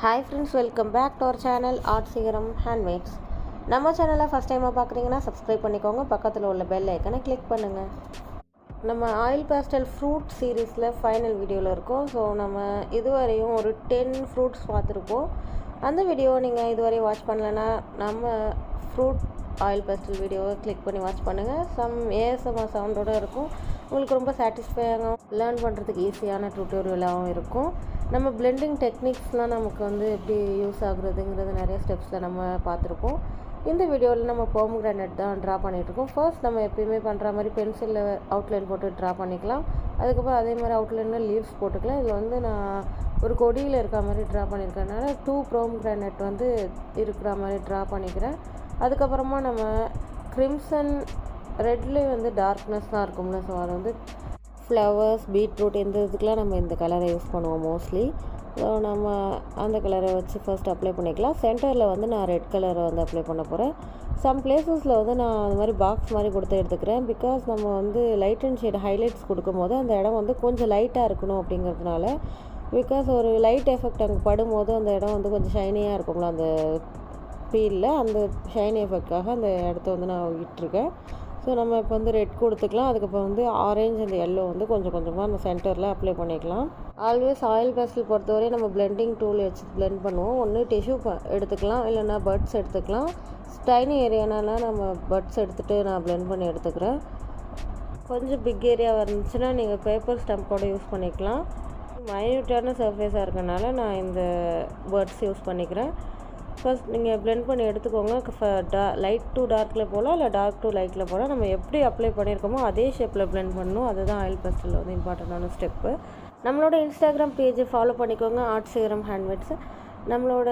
Hi friends, welcome back to our channel Art Sigaram Handmades. நம்ம சேனலை first டைமாக பார்க்குறீங்கன்னா சப்ஸ்கிரைப் பண்ணிக்கோங்க, பக்கத்தில் உள்ள பெல் ஐக்கனை கிளிக் பண்ணுங்கள். நம்ம ஆயில் பேஸ்டல் ஃப்ரூட் சீரீஸில் ஃபைனல் வீடியோவில் இருக்கோம். ஸோ நம்ம இதுவரையும் ஒரு 10 ஃப்ரூட்ஸ் பார்த்துருப்போம். அந்த வீடியோவை நீங்கள் இதுவரை வாட்ச் பண்ணலைன்னா நம்ம ஃப்ரூட் ஆயில் பேஸ்டல் வீடியோவை கிளிக் பண்ணி வாட்ச் பண்ணுங்கள். ஏஎஸ்எம்ஆர் சவுண்டோடு இருக்கும். உங்களுக்கு ரொம்ப சாட்டிஸ்ஃபையாக லேர்ன் பண்ணுறதுக்கு ஈஸியான ட்யூட்டோரியலாகவும் இருக்கும். நம்ம பிளெண்டிங் டெக்னிக்ஸ்லாம் நமக்கு எப்படி யூஸ் ஆகுறதுங்கிறது நிறைய ஸ்டெப்ஸில் நம்ம பார்த்துருப்போம். இந்த வீடியோவில் நம்ம போம்கிரானட் தான் ட்ரா பண்ணிகிட்ருக்கோம். ஃபர்ஸ்ட் நம்ம எப்பயுமே பண்ணுற மாதிரி பென்சிலில் அவுட்லைன் போட்டு ட்ரா பண்ணிக்கலாம். அதுக்கப்புறம் அதே மாதிரி அவுட்லைனில் லீவ்ஸ் போட்டுக்கலாம். இதில் நான் ஒரு கொடியில் இருக்கிற மாதிரி ட்ரா பண்ணியிருக்கனால 2 போம்கிரானட் இருக்கிற மாதிரி ட்ரா பண்ணிக்கிறேன். அதுக்கப்புறமா நம்ம கிரிம்சன் ரெட்லேயே டார்க்னஸ் தான் இருக்கும்ல, ஸோ அதை ஃப்ளவர்ஸ், பீட்ரூட் இந்த இதுக்கெலாம் நம்ம இந்த கலரை யூஸ் பண்ணுவோம் மோஸ்ட்லி. ஸோ நம்ம அந்த கலரை வச்சு ஃபர்ஸ்ட் அப்ளை பண்ணிக்கலாம். சென்டரில் நான் ரெட் கலரை அப்ளை பண்ண போகிறேன். சம் பிளேசஸில் நான் அந்த மாதிரி பாக்ஸ் மாதிரி கொடுத்து எடுத்துக்கிறேன். பிகாஸ் நம்ம லைட் அண்ட் ஷேட் ஹைலைட்ஸ் கொடுக்கும்போது அந்த இடம் கொஞ்சம் லைட்டாக இருக்கணும் அப்படிங்கிறதுனால. பிகாஸ் ஒரு லைட் எஃபெக்ட் அங்கே படும்போது அந்த இடம் கொஞ்சம் ஷைனியாக இருக்கும்ல, அந்த பீலில் அந்த ஷைனி எஃபெக்டாக அந்த இடத்த நான் விட்டுருக்கேன். ஸோ நம்ம இப்போ ரெட் கொடுத்துக்கலாம். அதுக்கப்புறம் ஆரேஞ்ச் அந்த எல்லோ கொஞ்சம் கொஞ்சமாக அந்த சென்டரில் அப்ளை பண்ணிக்கலாம். ஆல்வேஸ் ஆயில் பேஸ்டல் பொறுத்தவரை நம்ம பிளெண்டிங் டூல் வச்சு பிளெண்ட் பண்ணுவோம். ஒன்று டிஷ்யூ எடுத்துக்கலாம், இல்லைன்னா பட்ஸ் எடுத்துக்கலாம். ஸ்டைனி ஏரியானால நம்ம பட்ஸ் எடுத்துகிட்டு நான் பிளெண்ட் பண்ணி எடுத்துக்கிறேன். கொஞ்சம் பிக் ஏரியாவாக இருந்துச்சுன்னா நீங்கள் பேப்பர் ஸ்டம்போட யூஸ் பண்ணிக்கலாம். மைன்யூட்டான சர்ஃபேஸாக இருக்கனால நான் இந்த பட்ஸ் யூஸ் பண்ணிக்கிறேன். ஃபர்ஸ்ட் நீங்கள் பிளெண்ட் பண்ணி எடுத்துக்கோங்க. லைட் டு டார்க்கில் போகலாம், இல்லை டார்க் டு லைட்டில் போகலாம். நம்ம எப்படி அப்ளை பண்ணியிருக்கோமோ அதே ஷேப்பில் பிளெண்ட் பண்ணணும். அதுதான் ஆயில் பேஸ்டலில் இம்பார்ட்டண்டான ஸ்டெப்பு. நம்மளோட இன்ஸ்டாகிராம் பேஜை ஃபாலோ பண்ணிக்கோங்க, ஆர்ட் சிகரம் ஹேண்ட்மேட்ஸ். நம்மளோட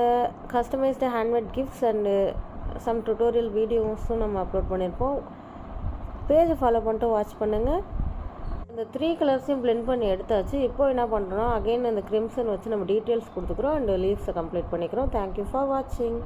customised handmade gifts and some tutorial வீடியோஸும் நம்ம அப்லோட் பண்ணியிருப்போம். பேஜை ஃபாலோ பண்ணிட்டு வாட்ச் பண்ணுங்கள். இந்த 3 கலர்ஸையும் பிளெண்ட் பண்ணி எடுத்தாச்சு. இப்போ என்ன பண்ணுறோம், அகைன் அந்த கிரிம்சன் வச்சு நம்ம டீட்டெயில்ஸ் கொடுத்துக்கிறோம் அண்ட் லீவ்ஸை கம்ப்ளீட் பண்ணிக்கிறோம். தேங்க்யூ ஃபார் வாட்சிங்.